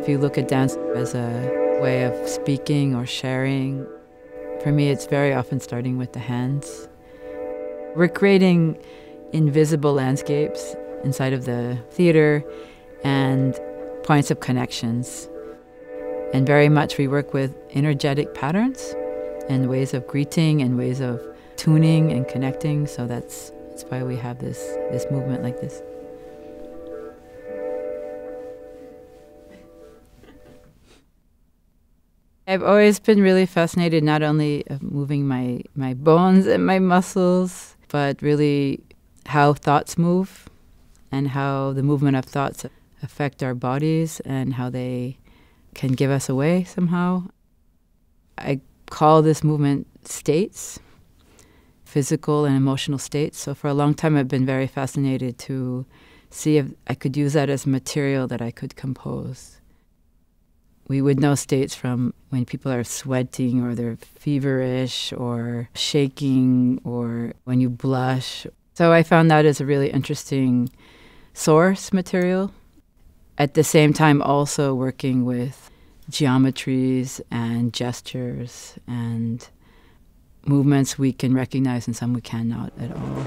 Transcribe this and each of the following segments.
If you look at dance as a way of speaking or sharing, for me it's very often starting with the hands. We're creating invisible landscapes inside of the theater and points of connections. And very much we work with energetic patterns and ways of greeting and ways of tuning and connecting. So that's why we have this movement like this. I've always been really fascinated not only of moving my bones and my muscles, but really how thoughts move and how the movement of thoughts affect our bodies and how they can give us away somehow. I call this movement states, physical and emotional states. So for a long time I've been very fascinated to see if I could use that as material that I could compose. We would know states from when people are sweating or they're feverish or shaking or when you blush. So I found that as a really interesting source material. At the same time also working with geometries and gestures and movements we can recognize and some we cannot at all.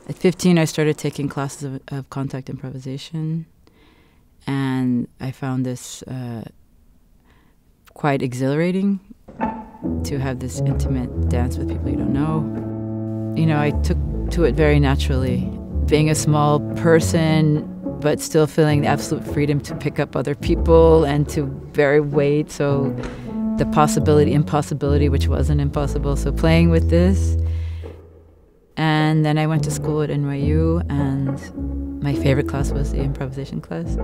At 15, I started taking classes of contact improvisation, and I found this quite exhilarating to have this intimate dance with people you don't know. You know, I took to it very naturally. Being a small person, but still feeling the absolute freedom to pick up other people and to vary weight, so the possibility, impossibility, which wasn't impossible, so playing with this. And then I went to school at NYU, and my favorite class was the improvisation class.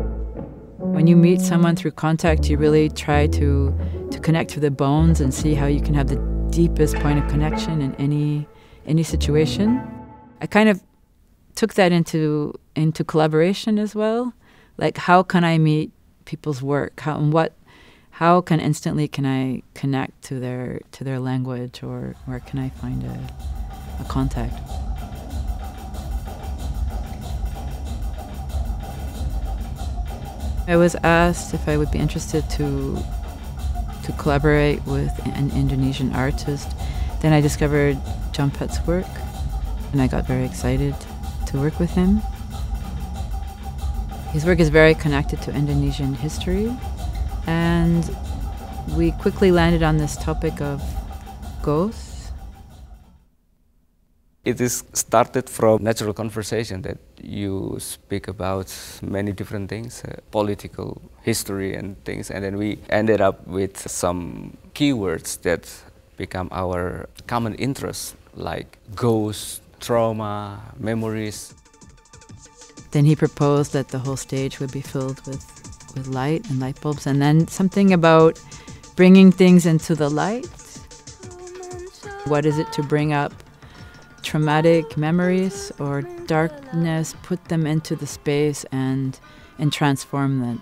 When you meet someone through contact, you really try to connect through the bones and see how you can have the deepest point of connection in any situation. I kind of took that into collaboration as well. Like, how can I meet people's work? How can instantly can I connect to their language, or where can I find a contact? I was asked if I would be interested to collaborate with an Indonesian artist. Then I discovered Jompet's work, and I got very excited to work with him. His work is very connected to Indonesian history, and we quickly landed on this topic of ghosts. It is started from natural conversation that you speak about many different things, political, history and things, and then we ended up with some keywords that become our common interests, like ghosts, trauma, memories. Then he proposed that the whole stage would be filled with light and light bulbs, and then something about bringing things into the light. What is it to bring up traumatic memories or darkness, put them into the space and transform them?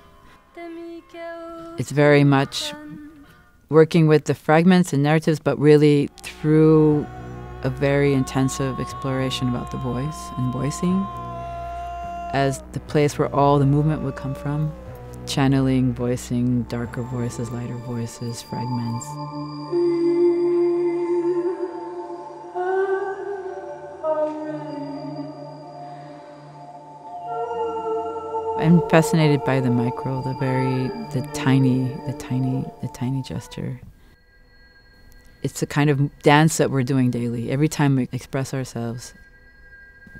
It's very much working with the fragments and narratives, but really through a very intensive exploration about the voice and voicing as the place where all the movement would come from. Channeling, voicing, darker voices, lighter voices, fragments. I'm fascinated by the micro, the tiny gesture. It's the kind of dance that we're doing daily, every time we express ourselves.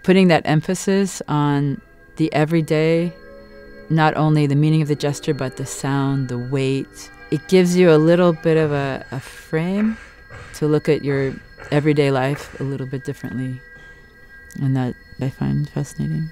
Putting that emphasis on the everyday, not only the meaning of the gesture, but the sound, the weight. It gives you a little bit of a frame to look at your everyday life a little bit differently. And that I find fascinating.